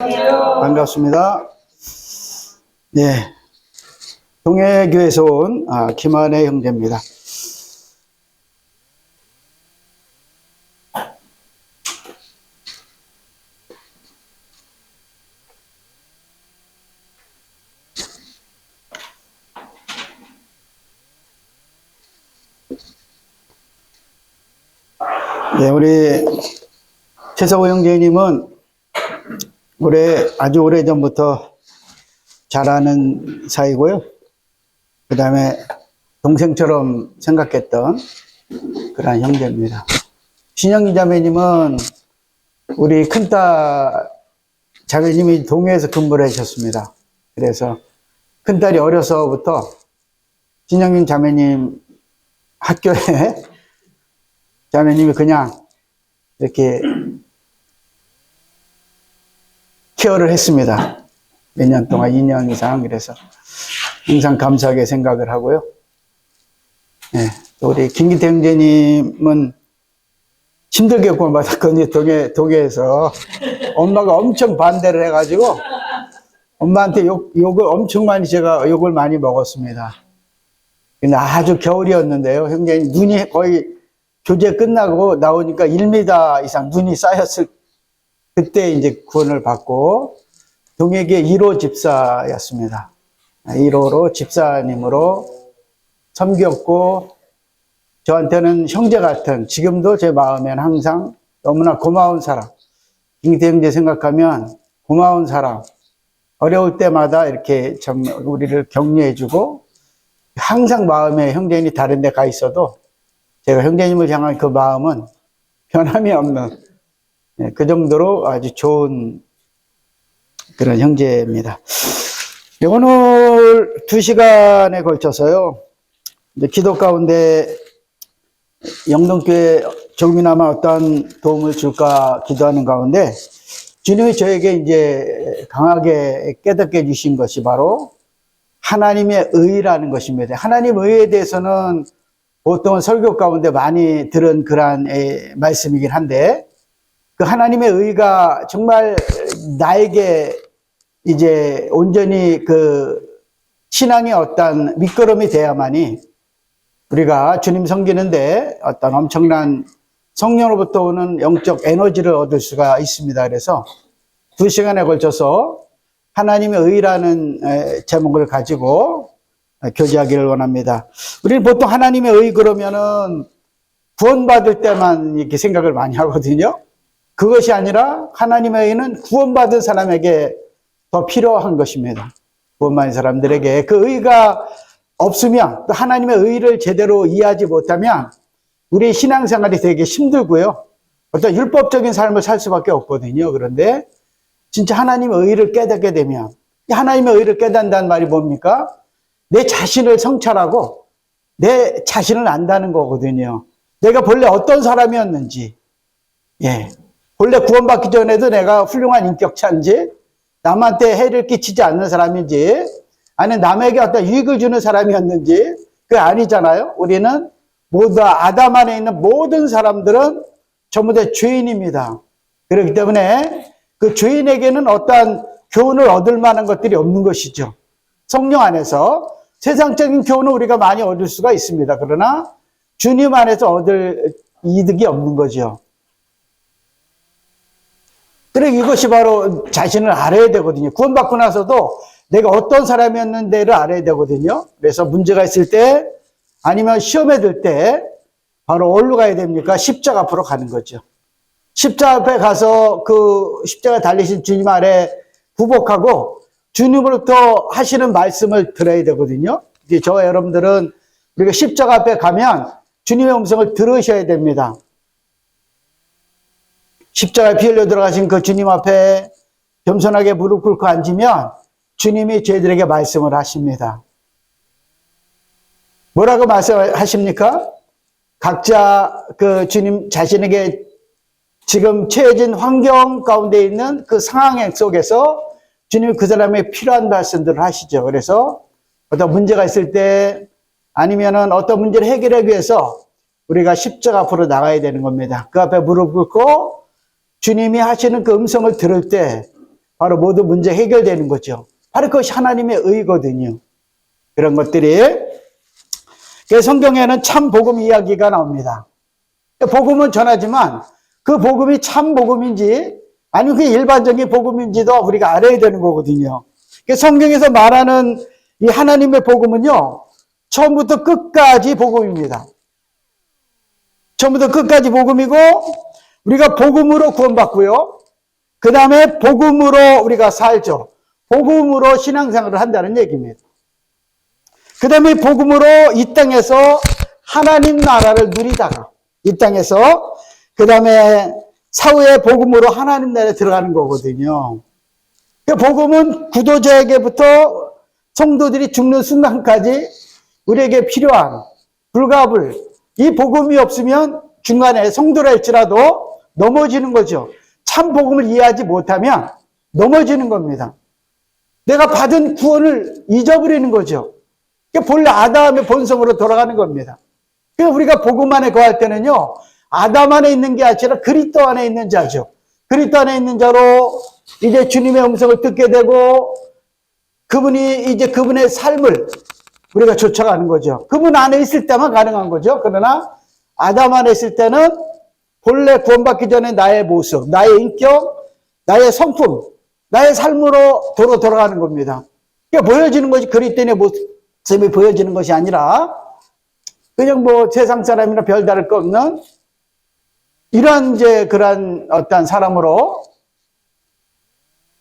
반갑습니다. 네, 동해교에서 온 김한혜 형제입니다. 네, 우리 최사호 형제님은 아주 오래 전부터 잘 아는 사이고요. 그 다음에 동생처럼 생각했던 그런 형제입니다. 신영기 자매님은 우리 큰딸 자매님이 동해에서 근무를 하셨습니다. 그래서 큰딸이 어려서부터 신영기 자매님 학교에 자매님이 그냥 이렇게 케어를 했습니다. 몇 년 동안, 2년 이상. 그래서 항상 감사하게 생각을 하고요. 네, 또 우리 김기태 형제님은 힘들게 구원받았거든요. 동해에서. 엄마가 엄청 반대를 해가지고 엄마한테 욕을 엄청 많이, 제가 욕을 많이 먹었습니다. 근데 아주 겨울이었는데요. 형제님 눈이 거의 교제 끝나고 나오니까 1m 이상 눈이 쌓였을 그때 이제 구원을 받고 동해계 1호 집사였습니다. 1호로 집사님으로 섬겼고 저한테는 형제 같은, 지금도 제 마음에는 항상 너무나 고마운 사람, 김기태 형제 생각하면 고마운 사람, 어려울 때마다 이렇게 참 우리를 격려해주고 항상 마음에 형제님이 다른 데 가 있어도 제가 형제님을 향한 그 마음은 변함이 없는, 그 정도로 아주 좋은 그런 형제입니다. 오늘 2시간에 걸쳐서요, 이제 기도 가운데 영동교회 조금이나마 어떤 도움을 줄까 기도하는 가운데 주님이 저에게 이제 강하게 깨닫게 해주신 것이 바로 하나님의 의라는 것입니다. 하나님의 의에 대해서는 보통은 설교 가운데 많이 들은 그런 말씀이긴 한데, 그 하나님의 의가 정말 나에게 이제 온전히 그 신앙의 어떤 밑거름이 돼야만이 우리가 주님 섬기는데 어떤 엄청난 성령으로부터 오는 영적 에너지를 얻을 수가 있습니다. 그래서 2시간에 걸쳐서 하나님의 의라는 제목을 가지고 교제하기를 원합니다. 우리는 보통 하나님의 의 그러면은 구원받을 때만 이렇게 생각을 많이 하거든요. 그것이 아니라 하나님의 의는 구원받은 사람에게 더 필요한 것입니다. 구원받은 사람들에게 그 의가 없으면, 또 하나님의 의를 제대로 이해하지 못하면 우리의 신앙생활이 되게 힘들고요. 어떤 율법적인 삶을 살 수밖에 없거든요. 그런데 진짜 하나님의 의를 깨닫게 되면, 하나님의 의를 깨닫는다는 말이 뭡니까? 내 자신을 성찰하고 내 자신을 안다는 거거든요. 내가 본래 어떤 사람이었는지, 본래 구원받기 전에도 내가 훌륭한 인격자인지, 남한테 해를 끼치지 않는 사람인지, 아니면 남에게 어떤 유익을 주는 사람이었는지, 그게 아니잖아요. 우리는 모두 아담 안에 있는 모든 사람들은 전부 다 죄인입니다. 그렇기 때문에 그 죄인에게는 어떠한 교훈을 얻을 만한 것들이 없는 것이죠. 성령 안에서 세상적인 교훈을 우리가 많이 얻을 수가 있습니다. 그러나 주님 안에서 얻을 이득이 없는 거죠. 그래, 이것이 바로 자신을 알아야 되거든요. 구원받고 나서도 내가 어떤 사람이었는지를 알아야 되거든요. 그래서 문제가 있을 때, 아니면 시험에 들 때 바로 어디로 가야 됩니까? 십자가 앞으로 가는 거죠. 십자가 앞에 가서 그 십자가 달리신 주님 아래 부복하고 주님으로부터 하시는 말씀을 들어야 되거든요. 저와 여러분들은 우리가 십자가 앞에 가면 주님의 음성을 들으셔야 됩니다. 십자가에 피 흘려 들어가신 그 주님 앞에 겸손하게 무릎 꿇고 앉으면 주님이 저희들에게 말씀을 하십니다. 뭐라고 말씀하십니까? 각자 그 주님 자신에게 지금 처해진 환경 가운데 있는 그 상황 속에서 주님이 그 사람에 필요한 말씀들을 하시죠. 그래서 어떤 문제가 있을 때, 아니면은 어떤 문제를 해결하기 위해서 우리가 십자가 앞으로 나가야 되는 겁니다. 그 앞에 무릎 꿇고 주님이 하시는 그 음성을 들을 때 바로 모든 문제 해결되는 거죠. 바로 그것이 하나님의 의거든요. 그런 것들이. 그래서 성경에는 참 복음 이야기가 나옵니다. 복음은 전하지만 그 복음이 참 복음인지 아니면 그 일반적인 복음인지도 우리가 알아야 되는 거거든요. 성경에서 말하는 이 하나님의 복음은요, 처음부터 끝까지 복음입니다. 처음부터 끝까지 복음이고, 우리가 복음으로 구원받고요. 그 다음에 복음으로 우리가 살죠. 복음으로 신앙생활을 한다는 얘기입니다. 그 다음에 복음으로 이 땅에서 하나님 나라를 누리다가, 이 땅에서, 그 다음에 사후에 복음으로 하나님 나라에 들어가는 거거든요. 그 복음은 구도자에게부터 성도들이 죽는 순간까지 우리에게 필요한 불가불, 이 복음이 없으면 중간에 성도라 할지라도 넘어지는 거죠. 참 복음을 이해하지 못하면 넘어지는 겁니다. 내가 받은 구원을 잊어버리는 거죠. 본래 아담의 본성으로 돌아가는 겁니다. 그래서 우리가 복음 안에 거할 때는요, 아담 안에 있는 게 아니라 그리스도 안에 있는 자죠. 그리스도 안에 있는 자로 이제 주님의 음성을 듣게 되고, 그분이 이제 그분의 삶을 우리가 쫓아가는 거죠. 그분 안에 있을 때만 가능한 거죠. 그러나 아담 안에 있을 때는 본래 구원받기 전에 나의 모습, 나의 인격, 나의 성품, 나의 삶으로 도로 돌아가는 겁니다. 그러니까 보여지는 것이 그리스도인의 모습이 보여지는 것이 아니라 그냥 뭐 세상 사람이나 별다를 거 없는 이러한 이제 그러한 어떤 사람으로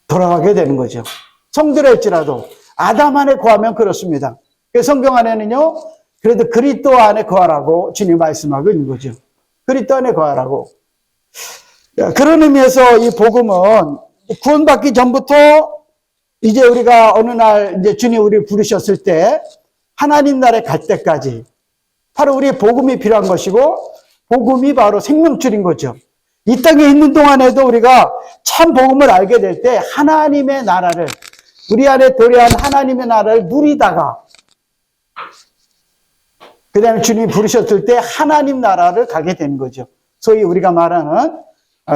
돌아가게 되는 거죠. 성들할지라도 아담 안에 거하면 그렇습니다. 성경 안에는요, 그래도 그리스도 안에 거하라고 주님 말씀하고 있는 거죠. 그리스도 안에 거하라고. 그런 의미에서 이 복음은 구원받기 전부터 이제 우리가 어느 날 이제 주님 우리를 부르셨을 때 하나님 나라에 갈 때까지 바로 우리의 복음이 필요한 것이고, 복음이 바로 생명줄인 거죠. 이 땅에 있는 동안에도 우리가 참 복음을 알게 될 때 하나님의 나라를, 우리 안에 도래한 하나님의 나라를 누리다가 그 다음에 주님이 부르셨을 때 하나님 나라를 가게 되는 거죠. 소위 우리가 말하는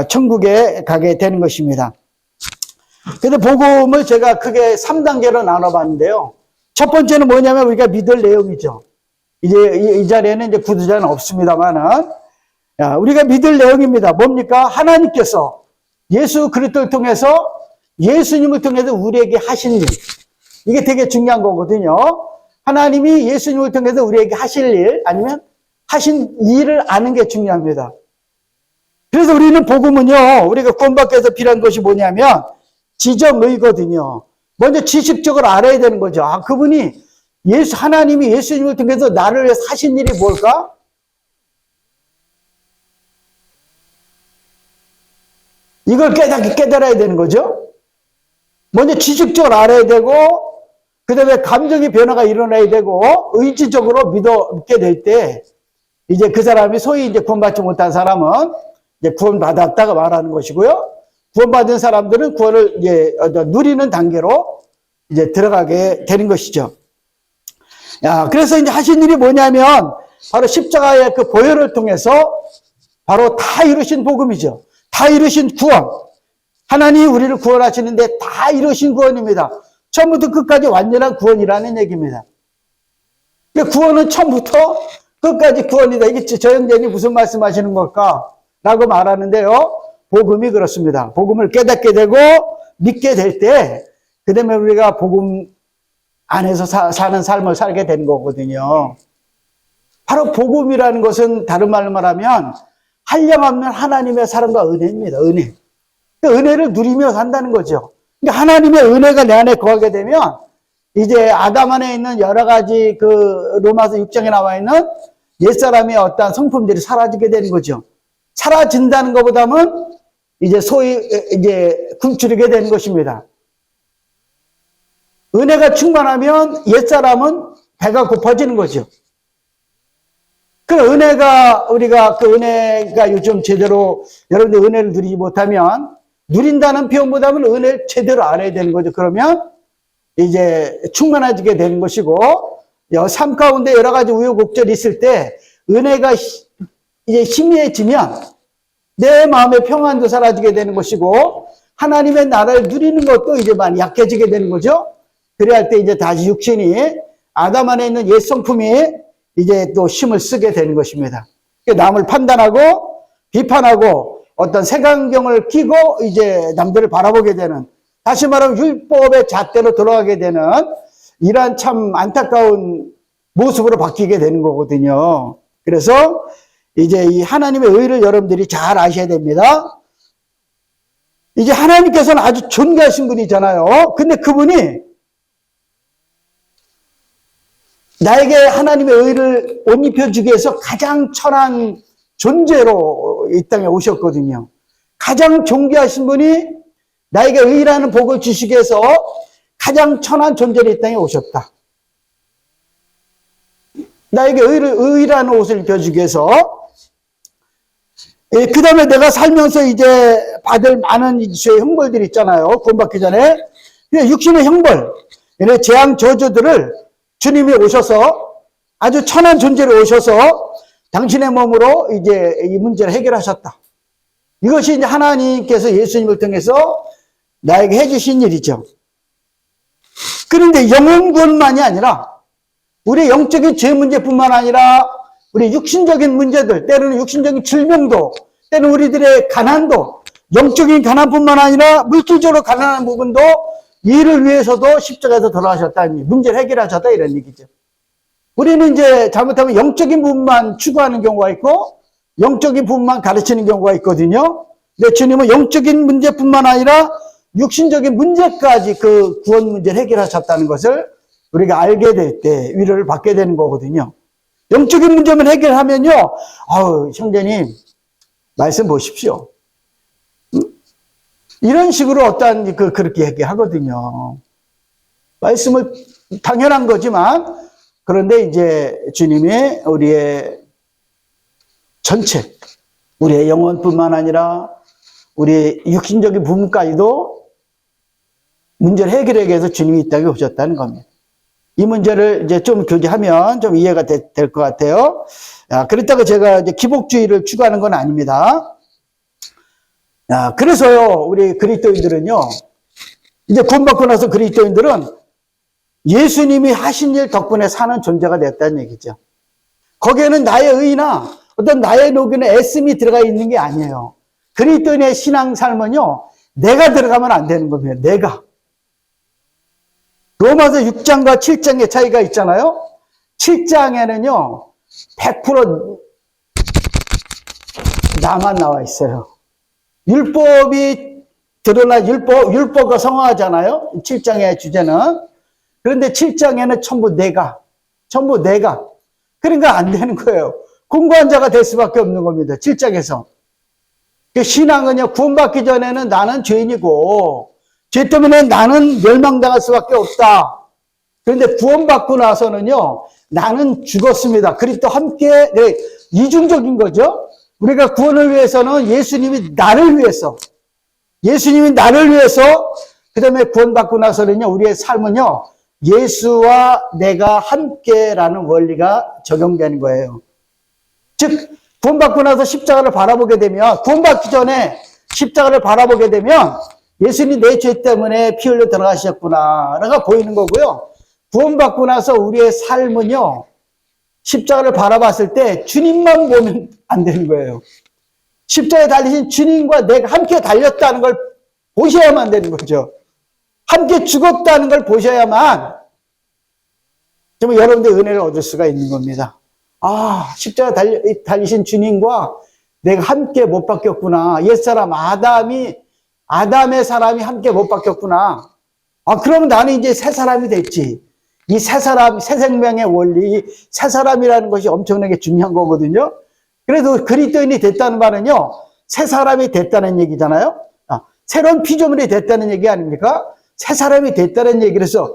천국에 가게 되는 것입니다. 그래서 복음을 제가 크게 3단계로 나눠봤는데요. 첫 번째는 뭐냐면 우리가 믿을 내용이죠. 이제 이 자리에는 이제 구두자는 없습니다만은 우리가 믿을 내용입니다. 뭡니까? 하나님께서 예수 그리스도를 통해서, 예수님을 통해서 우리에게 하신 일. 이게 되게 중요한 거거든요. 하나님이 예수님을 통해서 우리에게 하실 일, 아니면 하신 일을 아는 게 중요합니다. 그래서 우리는 복음은요, 우리가 구원받기 위해서 필요한 것이 뭐냐면 지정의거든요. 먼저 지식적으로 알아야 되는 거죠. 아, 그분이 하나님이 예수님을 통해서 나를 위해서 하신 일이 뭘까? 이걸 깨달아야 되는 거죠. 먼저 지식적으로 알아야 되고, 그 다음에 감정의 변화가 일어나야 되고, 의지적으로 믿게 될 때, 이제 그 사람이 소위 이제 구원받지 못한 사람은 이제 구원받았다가 말하는 것이고요. 구원받은 사람들은 구원을 이제 누리는 단계로 이제 들어가게 되는 것이죠. 그래서 이제 하신 일이 뭐냐면, 바로 십자가의 그 보혈을 통해서 바로 다 이루신 복음이죠. 다 이루신 구원. 하나님이 우리를 구원하시는데 다 이루신 구원입니다. 처음부터 끝까지 완전한 구원이라는 얘기입니다. 구원은 처음부터 끝까지 구원이다. 이게 저 형제님이 무슨 말씀하시는 걸까? 라고 말하는데요. 복음이 그렇습니다. 복음을 깨닫게 되고 믿게 될 때, 그 다음에 우리가 복음 안에서 사는 삶을 살게 되는 거거든요. 바로 복음이라는 것은 다른 말로 말하면 한량없는 하나님의 사랑과 은혜입니다. 은혜. 그 은혜를 누리며 산다는 거죠. 그러니까 하나님의 은혜가 내 안에 거하게 되면 이제 아담 안에 있는 여러 가지 그 로마서 6장에 나와 있는 옛사람의 어떤 성품들이 사라지게 되는 거죠. 사라진다는 것보다는 이제 소위 이제 굶주리게 되는 것입니다. 은혜가 충만하면 옛사람은 배가 고파지는 거죠. 그 은혜가, 우리가 그 은혜가 요즘 제대로 여러분들 은혜를 누리지 못하면, 누린다는 표현보다는 은혜를 제대로 알아야 되는 거죠. 그러면 이제 충만해지게 되는 것이고, 삶 가운데 여러 가지 우여곡절이 있을 때 은혜가 이제 희미해지면 내 마음의 평안도 사라지게 되는 것이고, 하나님의 나라를 누리는 것도 이제 많이 약해지게 되는 거죠. 그래야 할 때 이제 다시 육신이 아담 안에 있는 옛 성품이 이제 또 힘을 쓰게 되는 것입니다. 남을 판단하고 비판하고 어떤 색안경을 끼고 이제 남들을 바라보게 되는, 다시 말하면 율법의 잣대로 돌아가게 되는 이러한 참 안타까운 모습으로 바뀌게 되는 거거든요. 그래서 이제 이 하나님의 의를 여러분들이 잘 아셔야 됩니다. 이제 하나님께서는 아주 존귀하신 분이잖아요. 근데 그분이 나에게 하나님의 의를 옷 입혀주기 위해서 가장 천한 존재로 이 땅에 오셨거든요. 가장 존귀하신 분이 나에게 의라는 복을 주시기 위해서 가장 천한 존재로 이 땅에 오셨다. 나에게 의라는 옷을 입혀주기 위해서. 그 다음에 내가 살면서 이제 받을 많은 죄의 형벌들이 있잖아요. 구원받기 전에. 육신의 형벌, 재앙 저주들을 주님이 오셔서 아주 천한 존재로 오셔서 당신의 몸으로 이제 이 문제를 해결하셨다. 이것이 이제 하나님께서 예수님을 통해서 나에게 해주신 일이죠. 그런데 영혼구원만이 아니라 우리 영적인 죄 문제뿐만 아니라 우리 육신적인 문제들, 때로는 육신적인 질병도, 때로는 우리들의 가난도, 영적인 가난뿐만 아니라 물질적으로 가난한 부분도 이를 위해서도 십자가에서 돌아가셨다니 문제를 해결하셨다 이런 얘기죠. 우리는 이제 잘못하면 영적인 부분만 추구하는 경우가 있고 영적인 부분만 가르치는 경우가 있거든요. 근데 주님은 영적인 문제뿐만 아니라 육신적인 문제까지 그 구원 문제를 해결하셨다는 것을 우리가 알게 될 때 위로를 받게 되는 거거든요. 영적인 문제만 해결하면요, 아우 형제님 말씀 보십시오. 이런 식으로 어떠한 그렇게 얘기하거든요. 말씀을 당연한 거지만, 그런데 이제 주님이 우리의 전체, 우리의 영혼뿐만 아니라 우리의 육신적인 부분까지도 문제를 해결하기 위해서 주님이 이 땅에 오셨다는 겁니다. 이 문제를 이제 좀 교제하면 좀 이해가 될 것 같아요. 그렇다고 제가 이제 기복주의를 추구하는 건 아닙니다. 그래서요, 우리 그리스도인들은요, 이제 구원받고 나서 그리스도인들은 예수님이 하신 일 덕분에 사는 존재가 됐다는 얘기죠. 거기에는 나의 의나 어떤 나의 노력이나 애씀이 들어가 있는 게 아니에요. 그리스도인의 신앙 삶은요, 내가 들어가면 안 되는 겁니다. 내가. 로마서 6장과 7장의 차이가 있잖아요. 7장에는요, 100% 나만 나와 있어요. 율법이 드러나 율법과 성화하잖아요. 7장의 주제는. 그런데 7장에는 전부 내가. 그러니까 안 되는 거예요. 공고한 자가 될 수밖에 없는 겁니다. 7장에서. 신앙은요, 구원받기 전에는 나는 죄인이고, 죄 때문에 나는 멸망당할 수밖에 없다. 그런데 구원받고 나서는요, 나는 죽었습니다. 그리스도 함께, 이중적인 거죠. 우리가 구원을 위해서는 예수님이 나를 위해서, 그 다음에 구원받고 나서는요, 우리의 삶은요, 예수와 내가 함께라는 원리가 적용되는 거예요. 즉, 구원받고 나서 십자가를 바라보게 되면, 구원받기 전에 십자가를 바라보게 되면, 예수님이 내 죄 때문에 피 흘려 들어가셨구나가 보이는 거고요. 구원받고 나서 우리의 삶은요, 십자가를 바라봤을 때 주님만 보면 안 되는 거예요. 십자가에 달리신 주님과 내가 함께 달렸다는 걸 보셔야만 되는 거죠. 함께 죽었다는 걸 보셔야만 정말 여러분들 은혜를 얻을 수가 있는 겁니다. 아, 십자가에 달리신 주님과 내가 함께 못 바뀌었구나. 옛사람 아담의 사람이 함께 못 바뀌었구나. 그러면 나는 이제 새 사람이 됐지. 이 새 생명의 원리, 새 사람이라는 것이 엄청나게 중요한 거거든요. 그래도 그리스도인이 됐다는 말은요, 새 사람이 됐다는 얘기잖아요. 새로운 피조물이 됐다는 얘기 아닙니까? 새 사람이 됐다는 얘기라서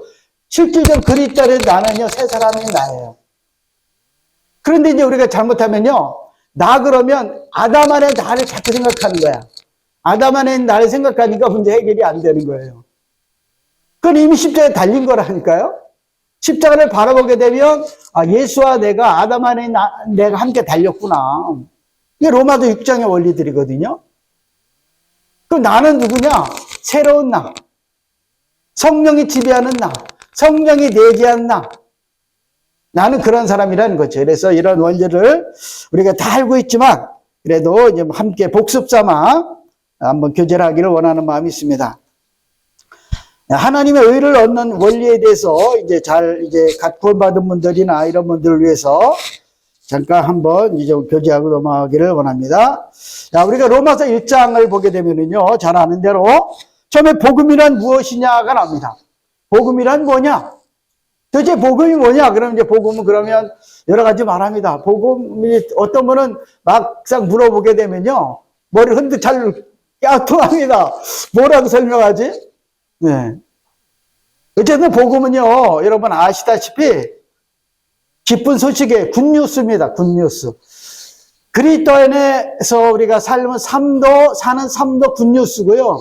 실질적으로 그리스도인은 나는요, 새 사람이 나예요. 그런데 이제 우리가 잘못하면요, 나 그러면 아담 안에 나를 자꾸 생각하는 거야. 아담 안에 나를 생각하니까 문제 해결이 안 되는 거예요. 그건 이미 십자가에 달린 거라니까요. 십자가를 바라보게 되면 예수와 내가 아담 안에 내가 함께 달렸구나. 이게 로마서 6장의 원리들이거든요. 그럼 나는 누구냐? 새로운 나, 성령이 지배하는 나, 성령이 내재한 나, 나는 그런 사람이라는 거죠. 그래서 이런 원리를 우리가 다 알고 있지만 그래도 이제 함께 복습 삼아 한번 교제를 하기를 원하는 마음이 있습니다. 하나님의 의를 얻는 원리에 대해서 이제 구원받은 분들이나 이런 분들을 위해서 잠깐 한번 이제 교제하고 넘어가기를 원합니다. 자, 우리가 로마서 1장을 보게 되면은요, 잘 아는 대로 처음에 복음이란 무엇이냐가 나옵니다. 복음이란 뭐냐? 도대체 복음이 뭐냐? 그럼 이제 복음은 그러면 여러 가지 말합니다. 복음이 어떤 분은 막상 물어보게 되면요, 머리 잘 갸우뚱합니다. 뭐라고 설명하지? 네. 어쨌든 복음은요, 여러분 아시다시피 기쁜 소식의 굿뉴스입니다. 굿뉴스. 그리스도 안에서 우리가 사는 삶도 굿뉴스고요.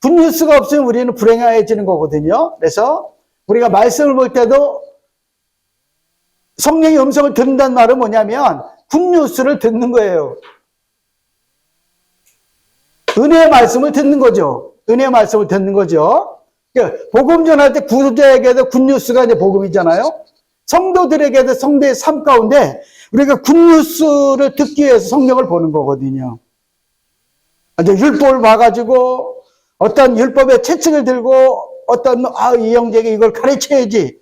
굿뉴스가 없으면 우리는 불행해지는 거거든요. 그래서 우리가 말씀을 볼 때도 성령의 음성을 듣는다는 말은 뭐냐면 굿뉴스를 듣는 거예요. 은혜의 말씀을 듣는 거죠. 은혜의 말씀을 듣는 거죠. 복음 전할 때 구주자에게도 굿뉴스가 이제 복음이잖아요. 성도들에게도 성도의 삶 가운데 우리가 굿뉴스를 듣기 위해서 성경을 보는 거거든요. 이제 율법을 봐가지고 어떤 율법의 채찍을 들고 어떤 이 형제에게 이걸 가르쳐야지,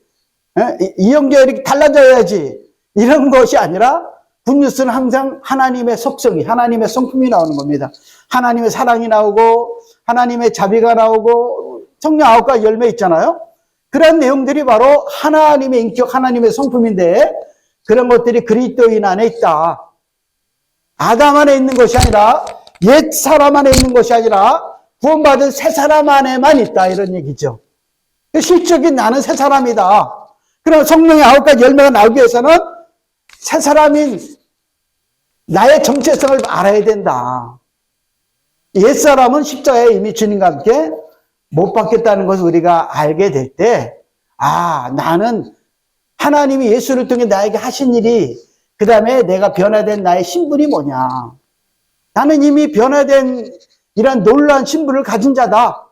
이 형제가 이렇게 달라져야지 이런 것이 아니라 굿뉴스는 항상 하나님의 속성이, 하나님의 성품이 나오는 겁니다. 하나님의 사랑이 나오고 하나님의 자비가 나오고 성령 9가지 열매 있잖아요. 그런 내용들이 바로 하나님의 인격, 하나님의 성품인데 그런 것들이 그리스도인 안에 있다. 아담 안에 있는 것이 아니라 옛 사람 안에 있는 것이 아니라 구원받은 새 사람 안에만 있다, 이런 얘기죠. 실적인 나는 새 사람이다. 그럼 성령의 9가지 열매가 나오기 위해서는 새 사람인 나의 정체성을 알아야 된다. 옛 사람은 십자가에 이미 주님과 함께 못 받겠다는 것을 우리가 알게 될 때, 나는 하나님이 예수를 통해 나에게 하신 일이, 그 다음에 내가 변화된 나의 신분이 뭐냐. 나는 이미 변화된 이런 놀라운 신분을 가진 자다.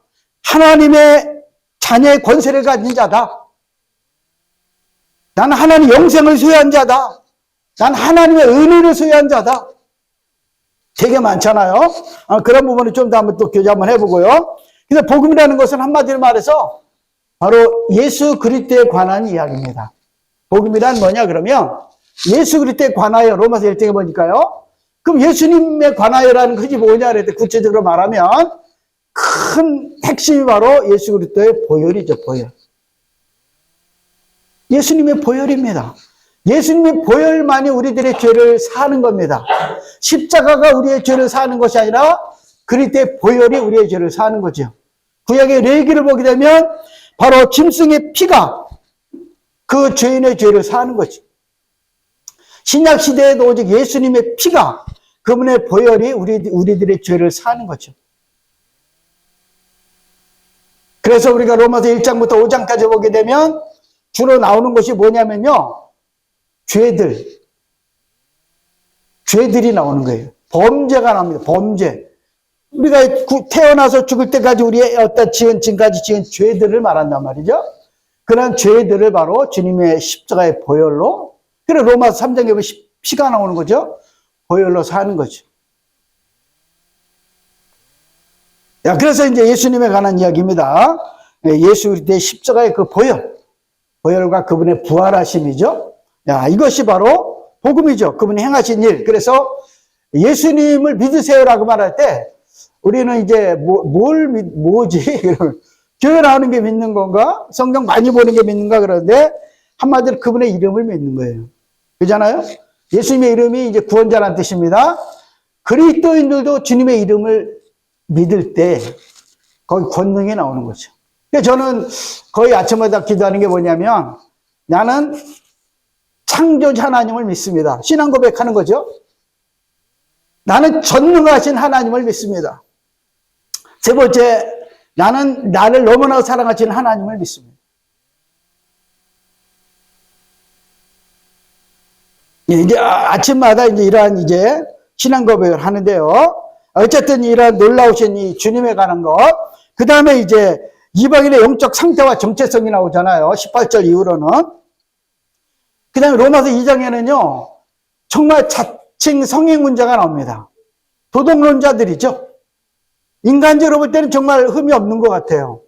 하나님의 자녀의 권세를 가진 자다. 나는 하나님의 영생을 소유한 자다. 난 하나님의 은혜를 소유한 자다. 되게 많잖아요. 그런 부분을 좀 더 한번 또 교제 한번 해보고요. 그래서 복음이라는 것은 한마디로 말해서 바로 예수 그리스도에 관한 이야기입니다. 복음이란 뭐냐 그러면 예수 그리스도에 관하여, 로마서 1장에 보니까요. 그럼 예수님에 관하여라는 것이 뭐냐 그랬더니 구체적으로 말하면 큰 핵심이 바로 예수 그리스도의 보혈이죠. 보혈. 예수님의 보혈입니다. 예수님의 보혈만이 우리들의 죄를 사하는 겁니다. 십자가가 우리의 죄를 사하는 것이 아니라 그리스도의 보혈이 우리의 죄를 사하는 거죠. 구약의 레위기를 보게 되면 바로 짐승의 피가 그 죄인의 죄를 사하는 거죠. 신약 시대에도 오직 예수님의 피가, 그분의 보혈이 우리들의 죄를 사하는 거죠. 그래서 우리가 로마서 1장부터 5장까지 보게 되면 주로 나오는 것이 뭐냐면요, 죄들이 나오는 거예요. 범죄가 나옵니다. 범죄. 우리가 태어나서 죽을 때까지 우리의 어떤 지금까지 지은 죄들을 말한단 말이죠. 그런 죄들을 바로 주님의 십자가의 보혈로, 그래 로마서 3장에 보면 피가 나오는 거죠. 보혈로 사는 거죠. 그래서 이제 예수님에 관한 이야기입니다. 예수 그리스도의 십자가의 그 보혈과 그분의 부활하심이죠. 이것이 바로 복음이죠. 그분이 행하신 일. 그래서 예수님을 믿으세요라고 말할 때 우리는 이제 뭐지? 교회 나오는 게 믿는 건가? 성경 많이 보는 게 믿는가? 그러는데 한마디로 그분의 이름을 믿는 거예요. 그잖아요? 예수님의 이름이 이제 구원자라는 뜻입니다. 그리스도인들도 주님의 이름을 믿을 때 거기 권능이 나오는 거죠. 그래서 저는 거의 아침마다 기도하는 게 뭐냐면 나는 창조자 하나님을 믿습니다. 신앙 고백하는 거죠. 나는 전능하신 하나님을 믿습니다. 세 번째, 나는 나를 너무나 사랑하시는 하나님을 믿습니다. 이제 아침마다 이제 이러한 이제 신앙 고백을 하는데요. 어쨌든 이러한 놀라우신 이 주님에 관한 것, 그 다음에 이제 이방인의 영적 상태와 정체성이 나오잖아요. 18절 이후로는. 그 다음에 로마서 2장에는요, 정말 자칭 성행 문제가 나옵니다. 도덕론자들이죠. 인간적으로 볼 때는 정말 흠이 없는 것 같아요.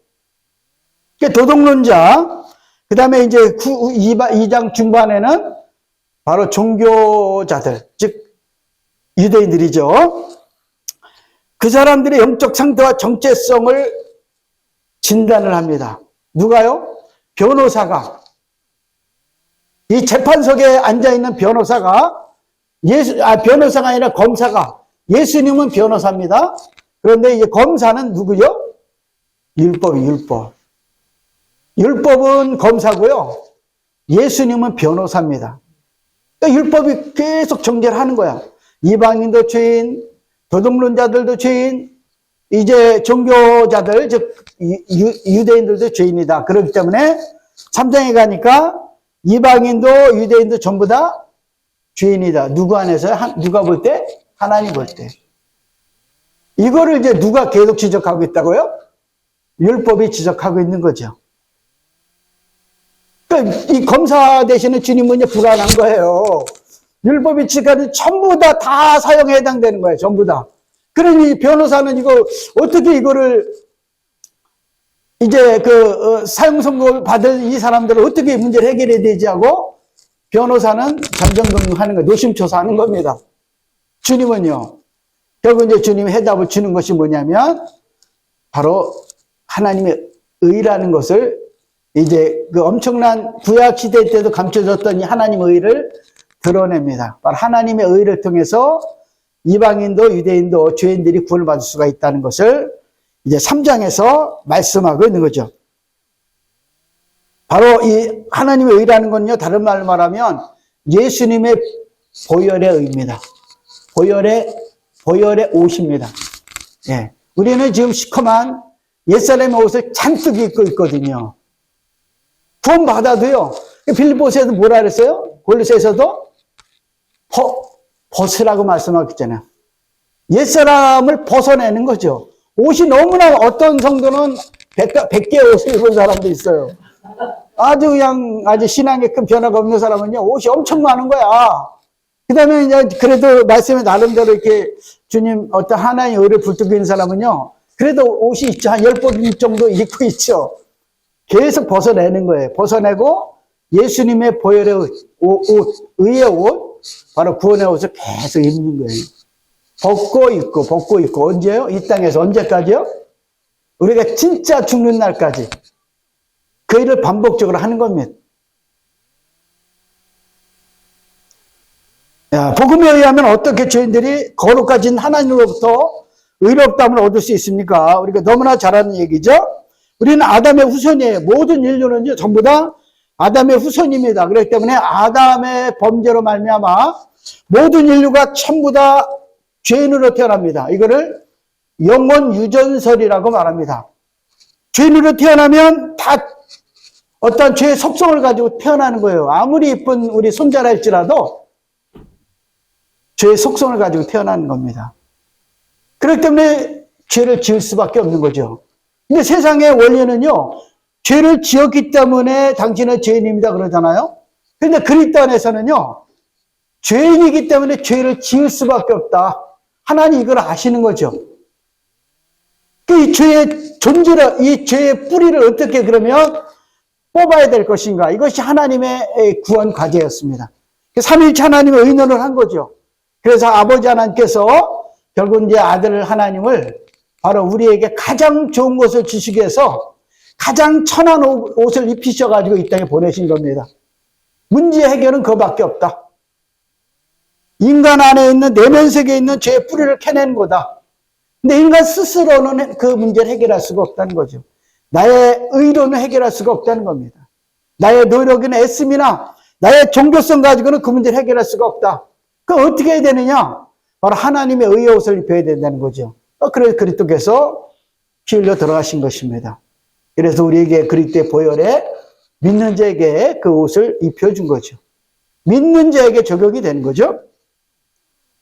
도덕론자, 그 다음에 이제 2장 중반에는 바로 종교자들, 즉, 유대인들이죠. 그 사람들의 영적 상태와 정체성을 진단을 합니다. 누가요? 변호사가. 이 재판석에 앉아있는 변호사가, 변호사가 아니라 검사가, 예수님은 변호사입니다. 그런데 이제 검사는 누구요? 율법. 율법은 검사고요. 예수님은 변호사입니다. 그러니까 율법이 계속 정죄를 하는 거야. 이방인도 죄인, 도덕론자들도 죄인, 이제 종교자들, 즉 유대인들도 죄인이다. 그렇기 때문에 3장에 가니까 이방인도 유대인도 전부 다 죄인이다. 누구 안에서요? 누가 볼 때? 하나님 볼 때. 이거를 이제 누가 계속 지적하고 있다고요? 율법이 지적하고 있는 거죠. 그러니까 이 검사 되시는 주님은 이제 불안한 거예요. 율법이 지적하는 전부 다 사형에 해당되는 거예요. 전부 다. 그러니 변호사는 이거 어떻게 이거를 이제 사형 선고를 받은 이 사람들을 어떻게 문제를 해결해야 되지 하고 변호사는 잠정동하는 거예요. 노심초사하는 겁니다. 주님은요. 결국 이제 주님이 해답을 주는 것이 뭐냐면 바로 하나님의 의라는 것을 이제 그 엄청난 구약 시대 때도 감춰졌던 이 하나님의 의를 드러냅니다. 바로 하나님의 의를 통해서 이방인도 유대인도 죄인들이 구원을 받을 수가 있다는 것을 이제 3장에서 말씀하고 있는 거죠. 바로 이 하나님의 의라는 건요, 다른 말로 말하면 예수님의 보혈의 의입니다. 보혈의 옷입니다. 예. 우리는 지금 시커먼 옛사람의 옷을 잔뜩 입고 있거든요. 구원 받아도요, 빌립보서에서 뭐라 그랬어요? 골로새에서도 벗으라고 말씀하셨잖아요. 옛사람을 벗어내는 거죠. 옷이 너무나 어떤 성도는 100개의 옷을 입은 사람도 있어요. 아주 신앙에 큰 변화가 없는 사람은요, 옷이 엄청 많은 거야. 그 다음에 이제 그래도 말씀에 나름대로 이렇게 주님 어떤 하나님의 의를 불뜨고 있는 사람은요, 그래도 옷이 있죠. 한 10벌 정도 입고 있죠. 계속 벗어내는 거예요. 벗어내고 예수님의 보혈의 옷, 의의 옷, 바로 구원의 옷을 계속 입는 거예요. 벗고 입고. 언제요? 이 땅에서 언제까지요? 우리가 진짜 죽는 날까지. 그 일을 반복적으로 하는 겁니다. 복음에 의하면 어떻게 죄인들이 거룩하신 하나님으로부터 의롭다함을 얻을 수 있습니까? 우리가 너무나 잘 아는 얘기죠? 우리는 아담의 후손이에요. 모든 인류는 전부 다 아담의 후손입니다. 그렇기 때문에 아담의 범죄로 말미암아 모든 인류가 전부 다 죄인으로 태어납니다. 이거를 영원 유전설이라고 말합니다. 죄인으로 태어나면 다 어떤 죄의 속성을 가지고 태어나는 거예요. 아무리 이쁜 우리 손자라 할지라도 죄의 속성을 가지고 태어나는 겁니다. 그렇기 때문에 죄를 지을 수밖에 없는 거죠. 근데 세상의 원리는요, 죄를 지었기 때문에 당신은 죄인입니다 그러잖아요. 그런데 그리스도 안에서는요, 죄인이기 때문에 죄를 지을 수밖에 없다. 하나님 이걸 아시는 거죠. 이 죄의 존재를, 이 죄의 뿌리를 어떻게 그러면 뽑아야 될 것인가. 이것이 하나님의 구원 과제였습니다. 삼위일체 하나님의 의논을 한 거죠. 그래서 아버지 하나님께서 결국 이제 아들 하나님을 바로 우리에게 가장 좋은 것을 주시기 위해서 가장 천한 옷을 입히셔가지고 이 땅에 보내신 겁니다. 문제 해결은 그거밖에 없다. 인간 안에 있는 내면 세계에 있는 죄의 뿌리를 캐내는 거다. 근데 인간 스스로는 그 문제를 해결할 수가 없다는 거죠. 나의 의로는 해결할 수가 없다는 겁니다. 나의 노력이나 애씀이나 나의 종교성 가지고는 그 문제를 해결할 수가 없다. 그럼 어떻게 해야 되느냐? 바로 하나님의 의의 옷을 입혀야 된다는 거죠. 그래서 그리스도께서 피 흘려 들어가신 것입니다. 그래서 우리에게 그리스도의 보혈에 믿는 자에게 그 옷을 입혀준 거죠. 믿는 자에게 적용이 되는 거죠.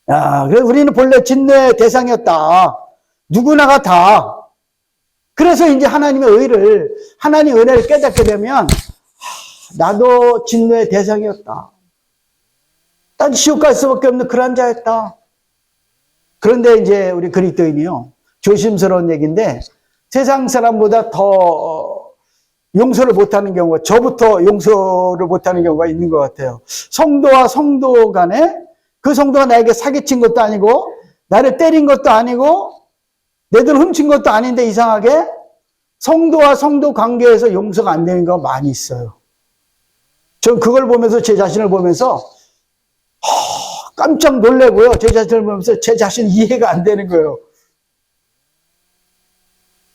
그래서 우리는 본래 진노의 대상이었다. 누구나가 다 그래서 이제 하나님 은혜를 깨닫게 되면, 나도 진노의 대상이었다. 난 지옥 갈 수밖에 없는 그런 자였다. 그런데 이제 우리 그리스도인이요, 조심스러운 얘기인데, 세상 사람보다 더 용서를 못하는 경우가, 저부터 용서를 못하는 경우가 있는 것 같아요. 성도와 성도 간에, 그 성도가 나에게 사기친 것도 아니고, 나를 때린 것도 아니고, 내 돈 훔친 것도 아닌데 이상하게 성도와 성도 관계에서 용서가 안 되는 경우가 많이 있어요. 전 그걸 보면서, 제 자신을 보면서 깜짝 놀래고요. 제 자신을 보면서 제 자신 이해가 안 되는 거예요.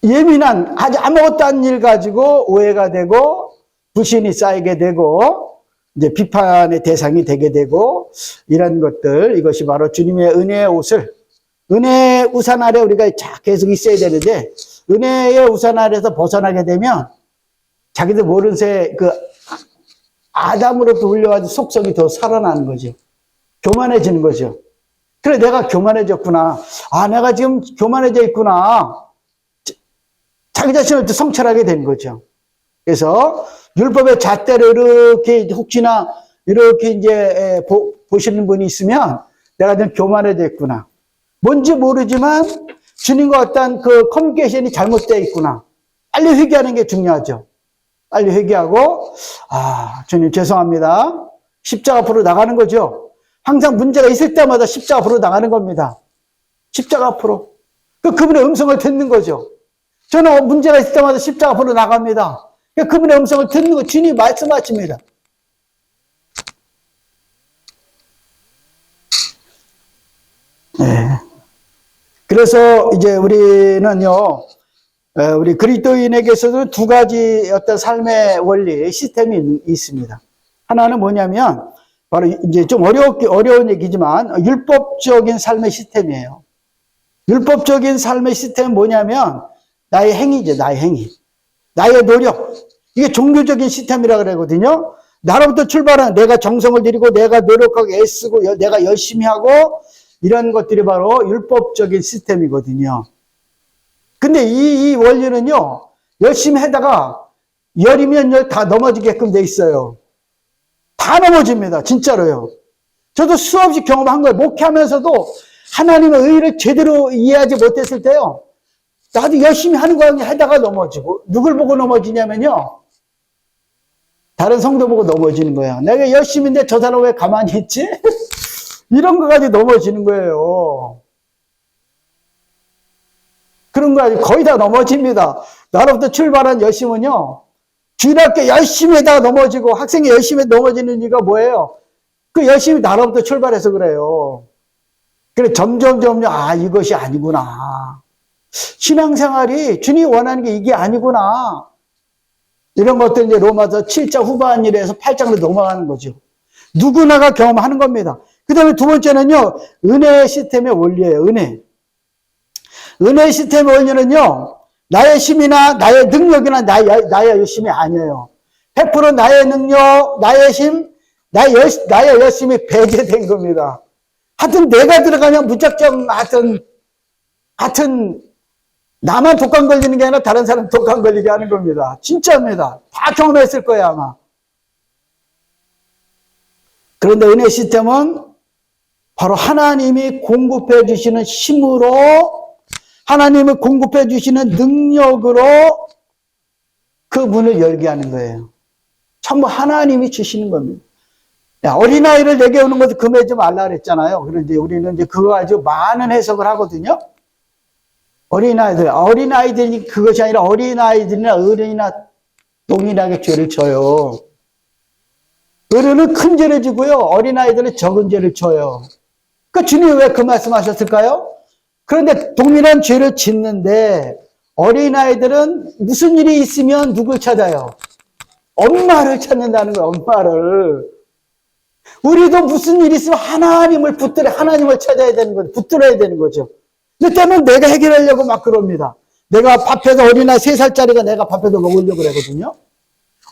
예민한, 아주 아무것도 아닌 일 가지고 오해가 되고, 불신이 쌓이게 되고, 이제 비판의 대상이 되게 되고, 이런 것들, 이것이 바로 주님의 은혜의 옷을, 은혜의 우산 아래 우리가 계속 있어야 되는데, 은혜의 우산 아래에서 벗어나게 되면, 자기들 모르는 새, 아담으로부터 울려가지고 속성이 더 살아나는 거죠. 교만해지는 거죠. 그래, 내가 교만해졌구나. 내가 지금 교만해져 있구나. 자기 자신을 또 성찰하게 되는 거죠. 그래서 율법의 잣대를 이렇게 혹시나 이렇게 이제 보시는 분이 있으면 내가 좀 교만해져 있구나. 뭔지 모르지만 주님과 어떤 그 커뮤니케이션이 잘못되어 있구나. 빨리 회개하는 게 중요하죠. 빨리 회개하고, 주님 죄송합니다. 십자가 앞으로 나가는 거죠. 항상 문제가 있을 때마다 십자가 앞으로 나가는 겁니다. 십자가 앞으로. 그분의 음성을 듣는 거죠. 저는 문제가 있을 때마다 십자가 앞으로 나갑니다. 그분의 음성을 듣는 거, 주님이 말씀하십니다. 네. 그래서 이제 우리는요, 우리 그리스도인에게서도 두 가지 어떤 삶의 원리, 시스템이 있습니다. 하나는 뭐냐면, 바로 이제 좀 어려운 얘기지만, 율법적인 삶의 시스템이에요. 율법적인 삶의 시스템은 뭐냐면, 나의 행위죠, 나의 행위. 나의 노력. 이게 종교적인 시스템이라고 그러거든요. 나로부터 출발한 내가 정성을 들이고, 내가 노력하고 애쓰고, 내가 열심히 하고, 이런 것들이 바로 율법적인 시스템이거든요. 근데 이 원리는요, 열심히 하다가 열이면 열 다 넘어지게끔 돼 있어요. 다 넘어집니다. 진짜로요. 저도 수없이 경험한 거예요. 목회하면서도 하나님의 의를 제대로 이해하지 못했을 때요, 나도 열심히 하는 거 하다가 넘어지고, 누굴 보고 넘어지냐면요, 다른 성도 보고 넘어지는 거예요. 내가 열심히인데 저 사람 왜 가만히 있지? 이런 거 가지고 넘어지는 거예요. 그런 거 가지고 거의 다 넘어집니다. 나로부터 출발한 열심은요, 주일학교 열심히 하다가 넘어지고, 학생이 열심히 넘어지는 이유가 뭐예요? 그 열심히 나로부터 출발해서 그래요. 그래, 점점, 이것이 아니구나. 신앙생활이 주님이 원하는 게 이게 아니구나. 이런 것들 이제 로마서 7장 후반일에서 8장으로 넘어가는 거죠. 누구나가 경험하는 겁니다. 그 다음에 두 번째는요, 은혜의 시스템의 원리예요, 은혜. 은혜의 시스템의 원리는요, 나의 힘이나 나의 능력이나 나의 열심이 아니에요. 100% 나의 능력, 나의 힘, 나의 열심이 배제된 겁니다. 하여튼 내가 들어가면 무작정 하여튼 나만 독감 걸리는 게 아니라 다른 사람 독감 걸리게 하는 겁니다. 진짜입니다. 다 경험했을 거예요, 아마. 그런데 은혜 시스템은 바로 하나님이 공급해 주시는 힘으로, 하나님이 공급해 주시는 능력으로 그 문을 열게 하는 거예요. 전부 하나님이 주시는 겁니다. 어린아이를 내게 오는 것도 금해지 말라 그랬잖아요. 그런데 우리는 이제 그거 가지고 많은 해석을 하거든요. 어린아이들이 그것이 아니라 어린아이들이나 어른이나 동일하게 죄를 져요. 어른은 큰 죄를 지고요, 어린아이들은 적은 죄를 져요. 그러니까 주님이 왜 그 말씀하셨을까요? 그런데 동일한 죄를 짓는데 어린아이들은 무슨 일이 있으면 누굴 찾아요? 엄마를 찾는다는 거예요, 엄마를. 우리도 무슨 일이 있으면 하나님을 찾아야 되는 거죠. 붙들어야 되는 거죠. 근데 때문에 내가 해결하려고 막 그럽니다. 내가 밥해서 어린아이 3살짜리가 내가 밥해서 먹으려고 그러거든요.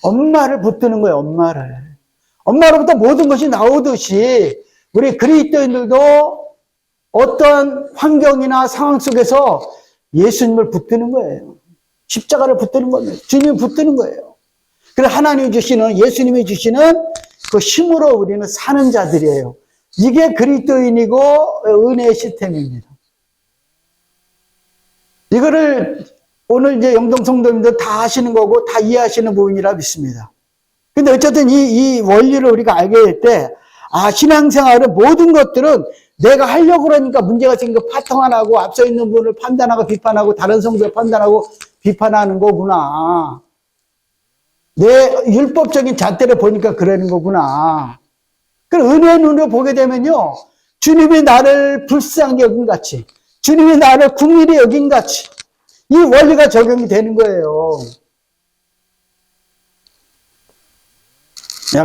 엄마를 붙드는 거예요, 엄마를. 엄마로부터 모든 것이 나오듯이 우리 그리스도인들도 어떠한 환경이나 상황 속에서 예수님을 붙드는 거예요. 십자가를 붙드는 겁니다. 주님 붙드는 거예요. 그래서 하나님이 주시는, 예수님이 주시는 그 힘으로 우리는 사는 자들이에요. 이게 그리스도인이고 은혜의 시스템입니다. 이거를 오늘 이제 영동 성도님들 다 하시는 거고 다 이해하시는 부분이라 믿습니다. 근데 어쨌든 이 원리를 우리가 알게 될 때, 아, 신앙생활의 모든 것들은 내가 하려고 그러니까 문제가 생기고 파통 안 하고 앞서 있는 분을 판단하고 비판하고 다른 성도를 판단하고 비판하는 거구나. 내 율법적인 잣대를 보니까 그러는 거구나. 그럼 은혜의 눈으로 보게 되면요, 주님이 나를 불쌍히 여긴 같이, 주님이 나를 긍휼히 여긴 같이 이 원리가 적용이 되는 거예요.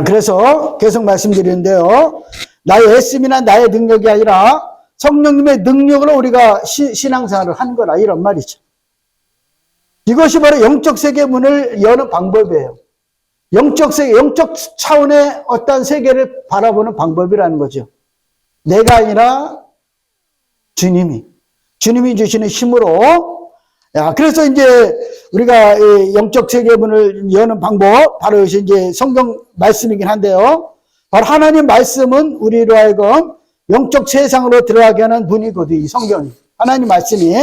그래서 계속 말씀드리는데요, 나의 애씀이나 나의 능력이 아니라 성령님의 능력으로 우리가 신앙생활을 한 거라, 이런 말이죠. 이것이 바로 영적 세계 문을 여는 방법이에요. 영적 세계, 영적 차원의 어떤 세계를 바라보는 방법이라는 거죠. 내가 아니라 주님이 주시는 힘으로. 그래서 이제 우리가 영적 세계 문을 여는 방법, 바로 이제 성경 말씀이긴 한데요. 바로 하나님 말씀은 우리로 하여금 영적 세상으로 들어가게 하는 문이거든요. 이 성경이. 하나님 말씀이.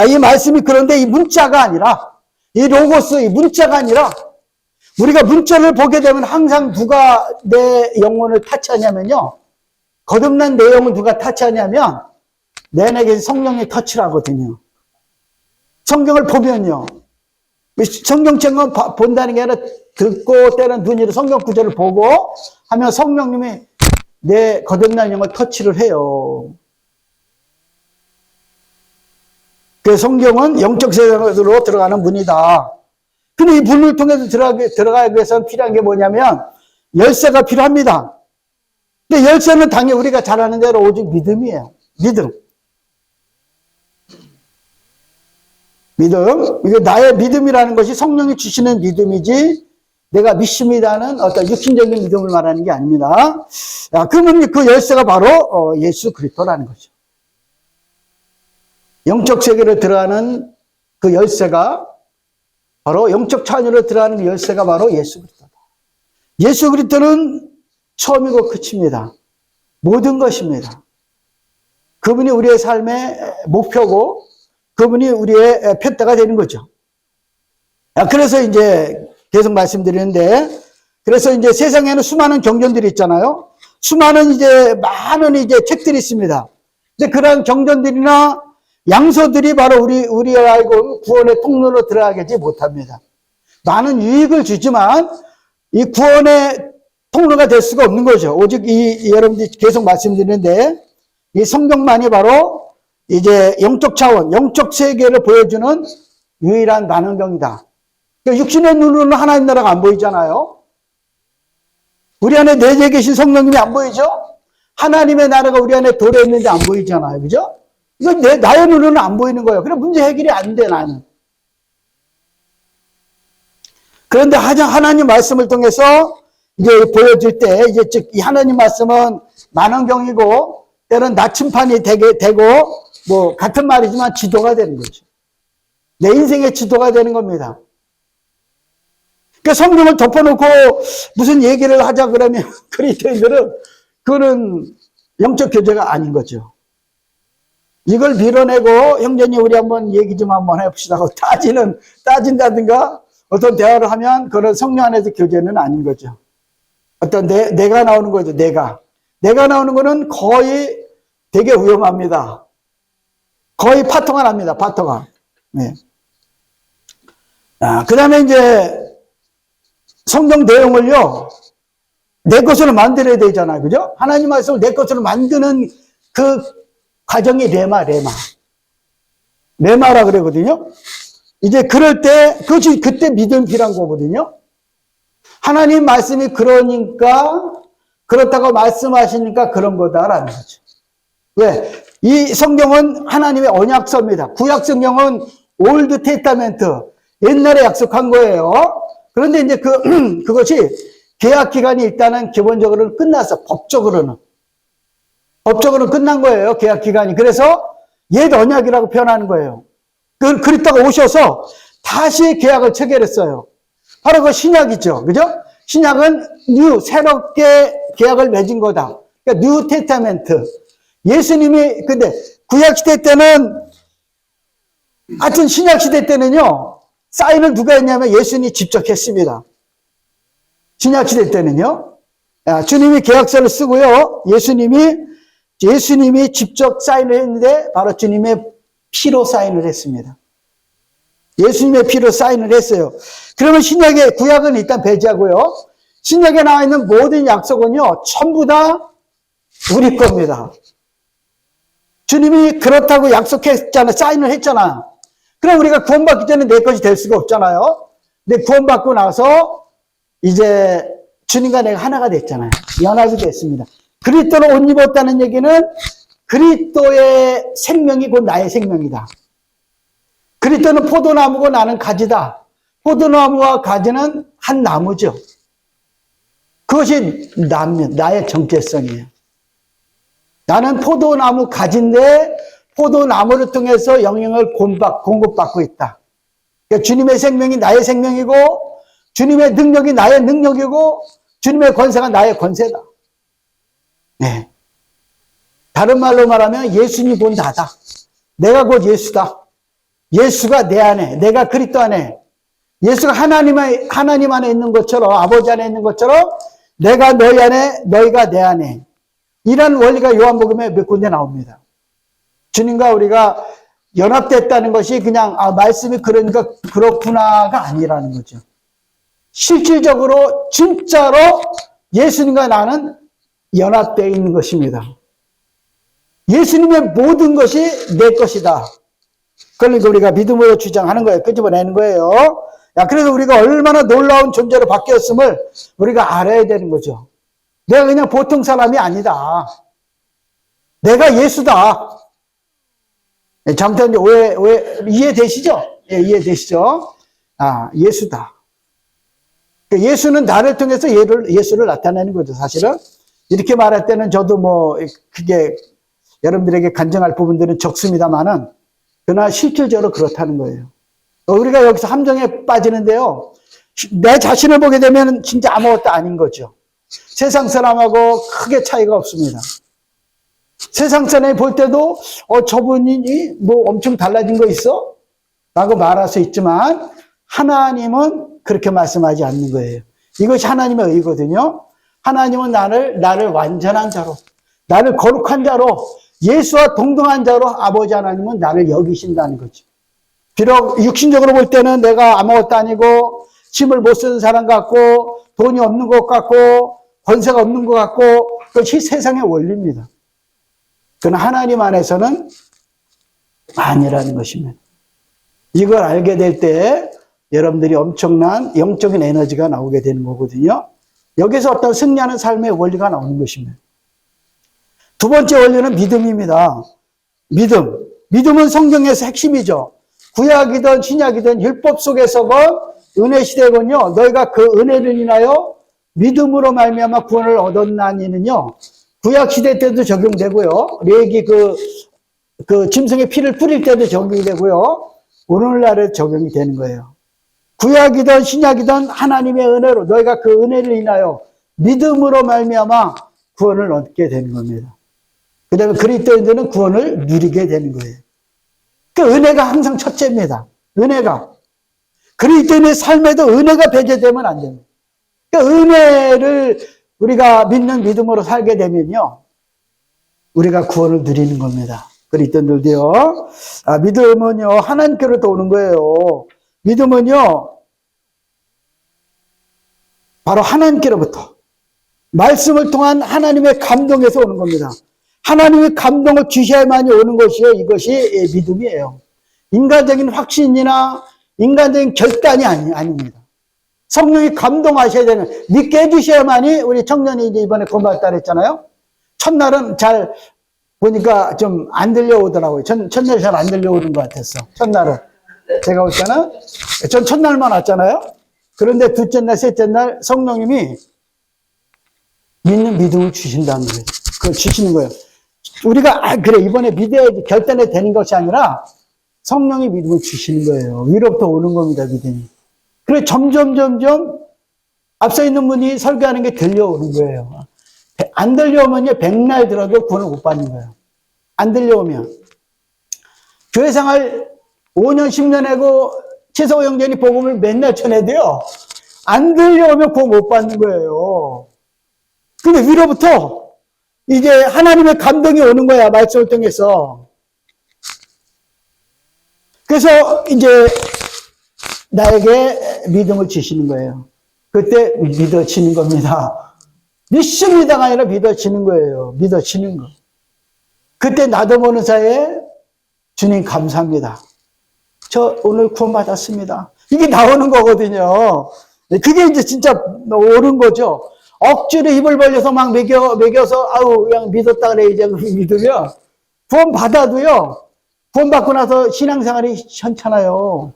이 말씀이 그런데 이 문자가 아니라, 이 로고스, 이 문자가 아니라, 우리가 문자를 보게 되면 항상 누가 내 영혼을 타치하냐면요, 거듭난 내용을 누가 타치하냐면 내 안에 성령이 터치를 하거든요. 성경을 보면요, 성경책은 본다는 게 아니라 듣고 때는 눈으로 성경 구절을 보고 하면 성령님이 내 거듭난 영을 터치를 해요. 그 성경은 영적 세상으로 들어가는 문이다. 근데 이 문을 통해서 들어가기 위해서는 필요한 게 뭐냐면 열쇠가 필요합니다. 근데 열쇠는 당연히 우리가 잘 아는 대로 오직 믿음이에요. 믿음. 이게 나의 믿음이라는 것이 성령이 주시는 믿음이지 내가 믿습니다는 어떤 육신적인 믿음을 말하는 게 아닙니다. 그러면 그 열쇠가 바로 예수 그리스도라는 거죠. 영적 세계로 들어가는 그 열쇠가 바로 영적 차원으로 들어가는 열쇠가 바로 예수 그리스도다. 예수 그리스도는 처음이고 끝입니다. 모든 것입니다. 그분이 우리의 삶의 목표고 그분이 우리의 표대가 되는 거죠. 그래서 이제 계속 말씀드리는데, 그래서 이제 세상에는 수많은 경전들이 있잖아요. 수많은 많은 책들이 있습니다. 근데 그런 경전들이나 양서들이 바로 우리가 알고 구원의 통로로 들어가지 못합니다. 많은 유익을 주지만 이 구원의 통로가 될 수가 없는 거죠. 오직 여러분들이 계속 말씀드리는데, 이 성경만이 바로 영적 차원, 영적 세계를 보여주는 유일한 만원경이다. 그러니까 육신의 눈으로는 하나님 나라가 안 보이잖아요. 우리 안에 내재 계신 성령님이 안 보이죠? 하나님의 나라가 우리 안에 도래 있는데 안 보이잖아요. 그죠? 이건 나의 눈으로는 안 보이는 거예요. 그래, 문제 해결이 안 돼, 나는. 그런데 하나님 말씀을 통해서 보여줄 때, 즉, 이 하나님 말씀은 만원경이고, 때론 나침판이 되고, 같은 말이지만 지도가 되는 거죠. 내 인생의 지도가 되는 겁니다. 그러니까 성경을 덮어놓고 무슨 얘기를 하자 그러면 그리스도인들은 그거는 영적 교제가 아닌 거죠. 이걸 밀어내고 형제님 우리 한번 얘기 좀 한번 해봅시다 하고 따진다든가 어떤 대화를 하면 그런 성령 안에서 교제는 아닌 거죠. 어떤 내가 나오는 거죠. 내가 나오는 거는 거의 되게 위험합니다. 거의 파토가 납니다. 파토가. 네. 그 다음에 성경 내용을요, 내 것으로 만들어야 되잖아요. 그죠? 하나님 말씀을 내 것으로 만드는 그 과정이 레마라 그러거든요. 그럴 때, 그때 믿음 필요한 거거든요. 하나님 말씀이 그렇다고 말씀하시니까 그런 거다라는 거죠. 왜? 이 성경은 하나님의 언약서입니다. 구약 성경은 올드 테스타멘트, 옛날에 약속한 거예요. 그런데 그것이 계약 기간이 일단은 기본적으로는 끝났어. 법적으로는 끝난 거예요. 계약 기간이. 그래서 옛 언약이라고 표현하는 거예요. 그리스도가 오셔서 다시 계약을 체결했어요. 바로 그 신약이죠. 그죠? 신약은 새롭게 계약을 맺은 거다. 그러니까 뉴 테스타멘트. 예수님이, 근데 구약 시대 때는, 하여튼 신약 시대 때는요, 사인을 누가 했냐면 예수님이 직접 했습니다. 신약 시대 때는요, 주님이 계약서를 쓰고요, 예수님이 직접 사인을 했는데, 바로 주님의 피로 사인을 했습니다. 예수님의 피로 사인을 했어요. 그러면 구약은 일단 배제하고요. 신약에 나와 있는 모든 약속은요, 전부 다 우리 겁니다. 주님이 그렇다고 약속했잖아요. 사인을 했잖아. 그럼 우리가 구원받기 전에 내 것이 될 수가 없잖아요. 근데 구원받고 나서 이제 주님과 내가 하나가 됐잖아요. 연합이 됐습니다. 그리스도로 옷 입었다는 얘기는 그리스도의 생명이 곧 나의 생명이다. 그리스도는 포도나무고 나는 가지다. 포도나무와 가지는 한 나무죠. 그것이 나의 정체성이에요. 나는 포도나무 가지인데 포도나무를 통해서 영향을 공급받고 있다. 그러니까 주님의 생명이 나의 생명이고 주님의 능력이 나의 능력이고 주님의 권세가 나의 권세다. 네. 다른 말로 말하면 예수님이 곧 나다. 내가 곧 예수다. 예수가 내 안에, 내가 그리스도 안에, 예수가 하나님 안에 있는 것처럼, 아버지 안에 있는 것처럼 내가 너희 안에, 너희가 내 안에. 이런 원리가 요한복음에 몇 군데 나옵니다. 주님과 우리가 연합됐다는 것이 그냥 말씀이 그러니까 그렇구나가 아니라는 거죠. 실질적으로 진짜로 예수님과 나는 연합되어 있는 것입니다. 예수님의 모든 것이 내 것이다. 그러니까 우리가 믿음으로 주장하는 거예요. 끄집어내는 거예요. 그래서 우리가 얼마나 놀라운 존재로 바뀌었음을 우리가 알아야 되는 거죠. 내가 그냥 보통 사람이 아니다. 내가 예수다. 잘못한 이해되시죠? 예, 이해되시죠? 예수다. 예수는 나를 통해서 예수를 나타내는 거죠, 사실은. 이렇게 말할 때는 저도 그게 여러분들에게 간증할 부분들은 적습니다만은, 그러나 실질적으로 그렇다는 거예요. 우리가 여기서 함정에 빠지는데요. 내 자신을 보게 되면 진짜 아무것도 아닌 거죠. 세상 사람하고 크게 차이가 없습니다. 세상 사람이 볼 때도, 저분이 엄청 달라진 거 있어? 라고 말할 수 있지만, 하나님은 그렇게 말씀하지 않는 거예요. 이것이 하나님의 의거든요. 하나님은 나를 완전한 자로, 나를 거룩한 자로, 예수와 동등한 자로 아버지 하나님은 나를 여기신다는 거죠. 비록 육신적으로 볼 때는 내가 아무것도 아니고 힘을 못 쓰는 사람 같고 돈이 없는 것 같고 권세가 없는 것 같고 그것이 세상의 원리입니다. 그러나 하나님 안에서는 아니라는 것입니다. 이걸 알게 될 때 여러분들이 엄청난 영적인 에너지가 나오게 되는 거거든요. 여기서 어떤 승리하는 삶의 원리가 나오는 것입니다. 두 번째 원리는 믿음입니다. 믿음은 성경에서 핵심이죠. 구약이든 신약이든 율법 속에서건 은혜 시대건요. 너희가 그 은혜를 인하여 믿음으로 말미암아 구원을 얻었나니는요. 구약 시대 때도 적용되고요. 레위기 그 짐승의 피를 뿌릴 때도 적용이 되고요. 오늘날에 적용이 되는 거예요. 구약이든 신약이든 하나님의 은혜로 너희가 그 은혜를 인하여 믿음으로 말미암아 구원을 얻게 되는 겁니다. 그 다음에 그리스도인들은 구원을 누리게 되는 거예요. 그 은혜가 항상 첫째입니다. 은혜가. 그리스도인의 삶에도 은혜가 배제되면 안 됩니다. 그 은혜를 우리가 믿는 믿음으로 살게 되면요. 우리가 구원을 누리는 겁니다. 그리스도인들도요. 믿음은요. 하나님께로부터 오는 거예요. 믿음은요. 바로 하나님께로부터. 말씀을 통한 하나님의 감동에서 오는 겁니다. 하나님의 감동을 주셔야만이 오는 것이요. 이것이 믿음이에요. 인간적인 확신이나 인간적인 결단이 아닙니다. 성령이 감동하셔야 되는, 믿게 해주셔야만이 우리 청년이 이번에 고맙다 그랬잖아요. 첫날은 잘 보니까 좀 안 들려오더라고요. 첫날이 잘 안 들려오는 것 같았어. 첫날은. 제가 볼 때는, 전 첫날만 왔잖아요. 그런데 둘째 날, 셋째 날 성령님이 믿는 믿음을 주신다는 거예요. 그걸 주시는 거예요. 우리가, 그래, 이번에 믿어야지 결단이 되는 것이 아니라 성령이 믿음을 주시는 거예요. 위로부터 오는 겁니다, 믿음이. 그래서 점점 앞서 있는 분이 설교하는 게 들려오는 거예요. 안 들려오면요, 백날 들어도 구원을 못 받는 거예요. 안 들려오면. 교회 생활 5년, 10년 하고 최성호 형제니 복음을 맨날 전해도요, 안 들려오면 구원 못 받는 거예요. 근데 위로부터 이제 하나님의 감동이 오는 거야, 말씀을 통해서. 그래서 이제 나에게 믿음을 주시는 거예요. 그때 믿어지는 겁니다. 믿습니다가 아니라 믿어지는 거예요. 믿어지는 거. 그때 나도 모르는 사이에 주님 감사합니다. 저 오늘 구원받았습니다. 이게 나오는 거거든요. 그게 이제 진짜 옳은 거죠. 억지로 입을 벌려서 막 먹여서 아우 그냥 믿었다 그래 이제 믿으면 구원 받아도요. 구원 받고 나서 신앙생활이 현찮아요.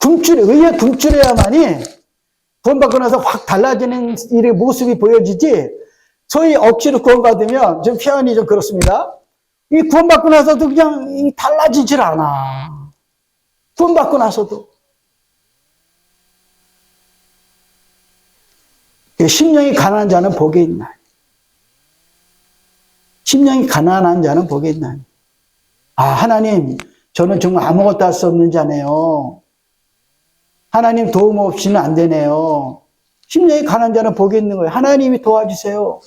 의에 굶주려야만이 구원 받고 나서 확 달라지는 일의 모습이 보여지지. 소위 억지로 구원 받으면 좀 표현이 좀 그렇습니다. 이 구원 받고 나서도 그냥 달라지질 않아. 구원 받고 나서도. 심령이 가난한 자는 복이 있나니. 심령이 가난한 자는 복이 있나니. 아, 하나님, 저는 정말 아무것도 할 수 없는 자네요. 하나님 도움 없이는 안 되네요. 심령이 가난한 자는 복이 있는 거예요. 하나님이 도와주세요.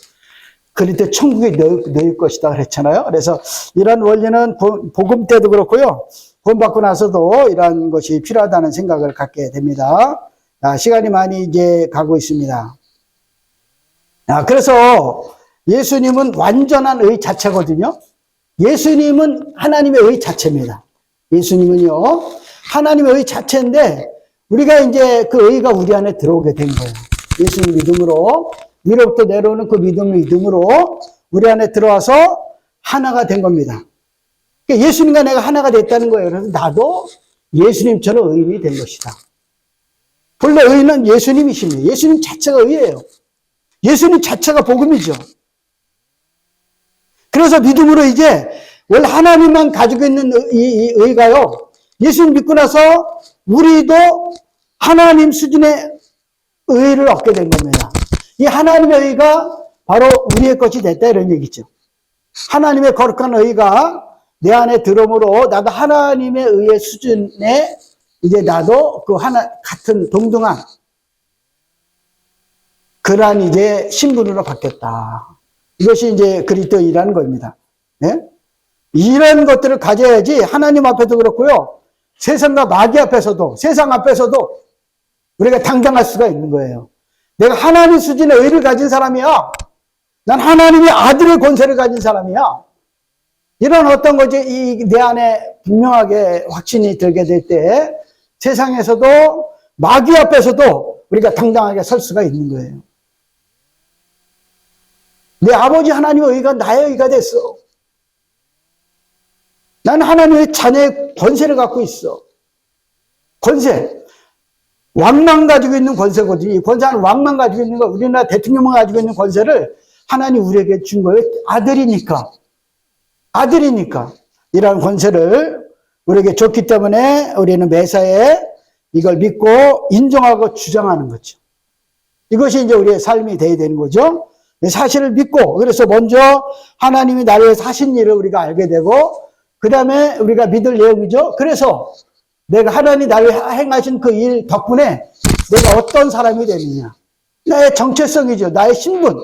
그럴 때 천국에 넣을 것이다 그랬잖아요. 그래서 이런 원리는 복음 때도 그렇고요. 구원받고 나서도 이런 것이 필요하다는 생각을 갖게 됩니다. 시간이 많이 이제 가고 있습니다. 그래서 예수님은 완전한 의 자체거든요. 예수님은 하나님의 의 자체입니다. 예수님은요, 하나님의 의 자체인데, 우리가 이제 그 의가 우리 안에 들어오게 된 거예요. 예수님 믿음으로, 위로부터 내려오는 그 믿음으로 우리 안에 들어와서 하나가 된 겁니다. 그러니까 예수님과 내가 하나가 됐다는 거예요. 그래서 나도 예수님처럼 의인이 된 것이다. 본래 의인은 예수님이십니다. 예수님 자체가 의예요. 예수님 자체가 복음이죠. 그래서 믿음으로 이제 원래 하나님만 가지고 있는 이 의가요. 예수님 믿고 나서 우리도 하나님 수준의 의를 얻게 된 겁니다. 이 하나님의 의가 바로 우리의 것이 됐다 이런 얘기죠. 하나님의 거룩한 의가 내 안에 들어오므로 나도 하나님의 의의 수준에 이제 나도 그 하나 같은 동등한 그러한 이제 신분으로 바뀌었다. 이것이 이제 그리스도인이라는 겁니다. 네? 이런 것들을 가져야지 하나님 앞에도 그렇고요. 세상과 마귀 앞에서도, 세상 앞에서도 우리가 당당할 수가 있는 거예요. 내가 하나님 수준의 의를 가진 사람이야. 난 하나님의 아들의 권세를 가진 사람이야. 이런 어떤 것이 내 안에 분명하게 확신이 들게 될 때 세상에서도 마귀 앞에서도 우리가 당당하게 설 수가 있는 거예요. 내 아버지 하나님의 의가 나의 의가 됐어. 나는 하나님의 자녀의 권세를 갖고 있어. 권세. 왕만 가지고 있는 권세거든요. 이 권세는 왕만 가지고 있는 거, 우리나라 대통령만 가지고 있는 권세를 하나님 우리에게 준 거예요. 아들이니까. 이런 권세를 우리에게 줬기 때문에 우리는 매사에 이걸 믿고 인정하고 주장하는 거죠. 이것이 이제 우리의 삶이 되어야 되는 거죠. 사실을 믿고, 그래서 먼저 하나님이 나를 위해서 하신 일을 우리가 알게 되고, 그 다음에 우리가 믿을 내용이죠. 그래서 내가 하나님이 나를 행하신 그 일 덕분에 내가 어떤 사람이 되느냐. 나의 정체성이죠. 나의 신분.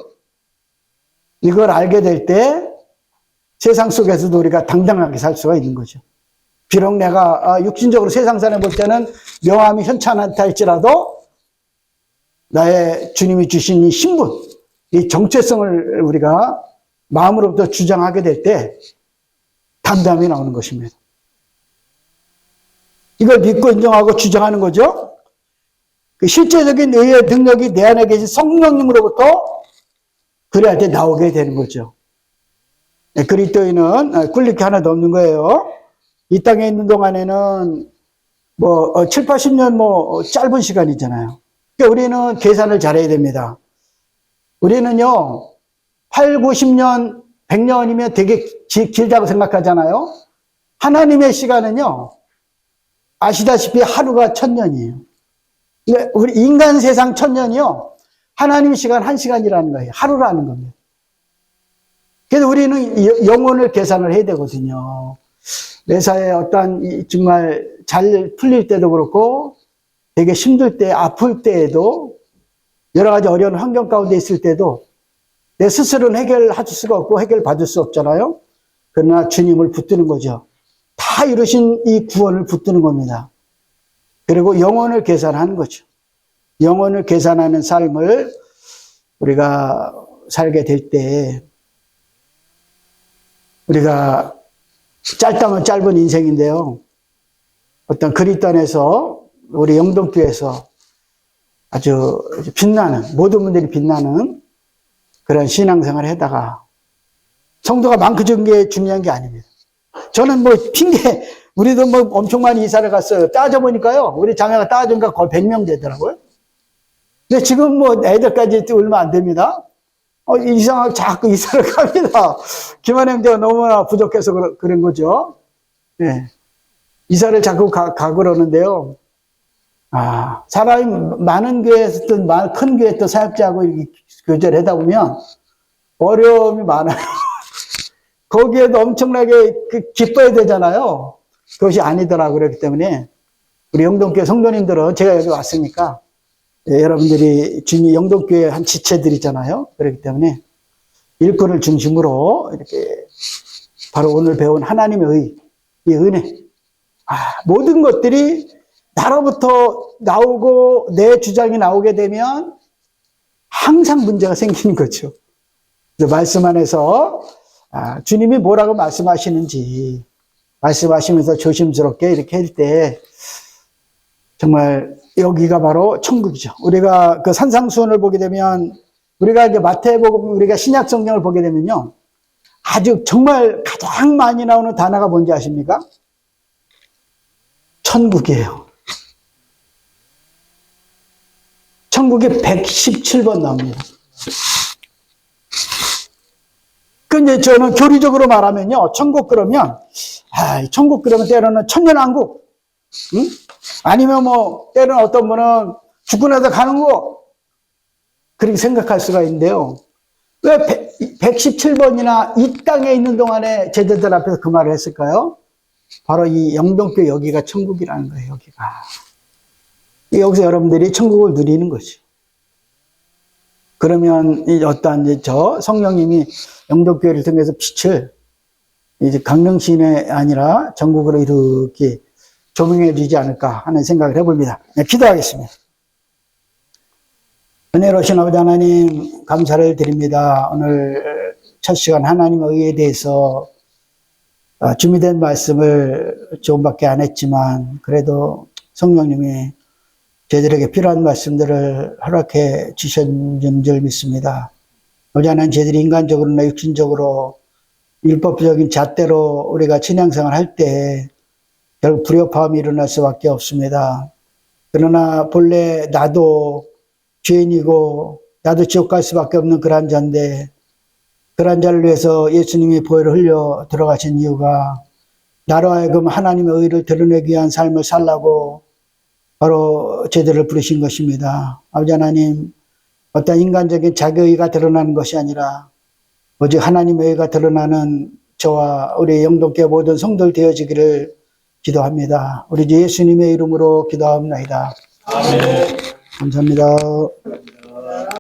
이걸 알게 될 때 세상 속에서도 우리가 당당하게 살 수가 있는 거죠. 비록 내가 육신적으로 세상 사람 볼 때는 명함이 현찮다 할지라도 나의 주님이 주신 이 신분, 이 정체성을 우리가 마음으로부터 주장하게 될 때 담담이 나오는 것입니다. 이걸 믿고 인정하고 주장하는 거죠. 그 실제적인 의의 능력이 내 안에 계신 성령님으로부터 그래야 때 나오게 되는 거죠. 그리스도인은 꿀릴 게 하나도 없는 거예요. 이 땅에 있는 동안에는 7, 80년 짧은 시간이잖아요. 그러니까 우리는 계산을 잘해야 됩니다. 우리는요, 8, 90년, 100년이면 되게 길다고 생각하잖아요. 하나님의 시간은요, 아시다시피 하루가 1000년이에요. 우리 인간 세상 1000년이요, 하나님 시간 1시간이라는 거예요. 하루라는 겁니다. 그래서 우리는 영혼을 계산을 해야 되거든요. 매사에 어떠한 정말 잘 풀릴 때도 그렇고, 되게 힘들 때, 아플 때에도, 여러 가지 어려운 환경 가운데 있을 때도, 내 스스로는 해결할 수가 없고 해결받을 수 없잖아요. 그러나 주님을 붙드는 거죠. 다 이루신 이 구원을 붙드는 겁니다. 그리고 영혼을 계산하는 거죠. 영혼을 계산하는 삶을 우리가 살게 될 때, 우리가 짧다면 짧은 인생인데요. 어떤 그리스도안에서 우리 영동교회에서 아주 빛나는, 모든 분들이 빛나는 그런 신앙생활을 하다가 성도가 많고 적은 게 중요한 게 아닙니다. 저는 뭐 핑계, 우리도 뭐 엄청 많이 이사를 갔어요. 따져보니까요, 우리 자매가 따져보니까 거의 100명 되더라고요. 근데 지금 뭐 애들까지 얼마 안 됩니다. 이상하게 자꾸 이사를 갑니다. 김한영 대가 너무나 부족해서 그런 거죠. 네. 이사를 자꾸 가 그러는데요. 사람이 많은 교회에서든 큰 교회 또 사역자하고 교제를 하다 보면 어려움이 많아요. 거기에도 엄청나게 기뻐야 되잖아요. 그것이 아니더라. 그렇기 때문에 우리 영동교회 성도님들은 제가 여기 왔으니까 여러분들이 주님 영동교회 한 지체들이잖아요. 그렇기 때문에 일꾼을 중심으로 이렇게 바로 오늘 배운 하나님의 의, 이 은혜, 모든 것들이 나로부터 나오고 내 주장이 나오게 되면 항상 문제가 생기는 거죠. 그래서 말씀 안에서 주님이 뭐라고 말씀하시는지 말씀하시면서 조심스럽게 이렇게 할 때 정말 여기가 바로 천국이죠. 우리가 그 산상수훈을 보게 되면, 우리가 이제 마태복음, 우리가 신약 성경을 보게 되면요, 아주 정말 가장 많이 나오는 단어가 뭔지 아십니까? 천국이에요. 천국이 117번 나옵니다. 근데 저는 교리적으로 말하면요, 천국 그러면 때로는 천년왕국, 응? 아니면 뭐 때로는 어떤 분은 죽고 나서 가는 거, 그렇게 생각할 수가 있는데요. 왜 117번이나 이 땅에 있는 동안에 제자들 앞에서 그 말을 했을까요? 바로 이 영동교회 여기가 천국이라는 거예요. 여기가. 여기서 여러분들이 천국을 누리는 것이. 그러면 어떠한 저 성령님이 영동교회를 통해서 빛을 이제 강릉시내 아니라 전국으로 이렇게 조명해 주지 않을까 하는 생각을 해봅니다. 네, 기도하겠습니다. 은혜로우신 아버지 하나님, 감사를 드립니다. 오늘 첫 시간 하나님의 의에 대해서 준비된 말씀을 조금밖에 안 했지만, 그래도 성령님이 저희들에게 필요한 말씀들을 허락해 주셨는 줄 믿습니다. 아버지 하나님, 저희들이 인간적으로나 육신적으로 율법적인 잣대로 우리가 신앙생활 할 때 결국 불협화음이 일어날 수밖에 없습니다. 그러나 본래 나도 죄인이고 나도 지옥 갈 수밖에 없는 그런 자인데, 그런 자를 위해서 예수님이 보혈을 흘려 들어가신 이유가 나로 하여금 하나님의 의를 드러내기 위한 삶을 살라고 바로 저희들을 부르신 것입니다. 아버지 하나님, 어떤 인간적인 자기의가 드러나는 것이 아니라 오직 하나님의 의가 드러나는 저와 우리 영동교회 모든 성도들 되어지기를 기도합니다. 우리 주 예수님의 이름으로 기도합니다. 아멘. 감사합니다.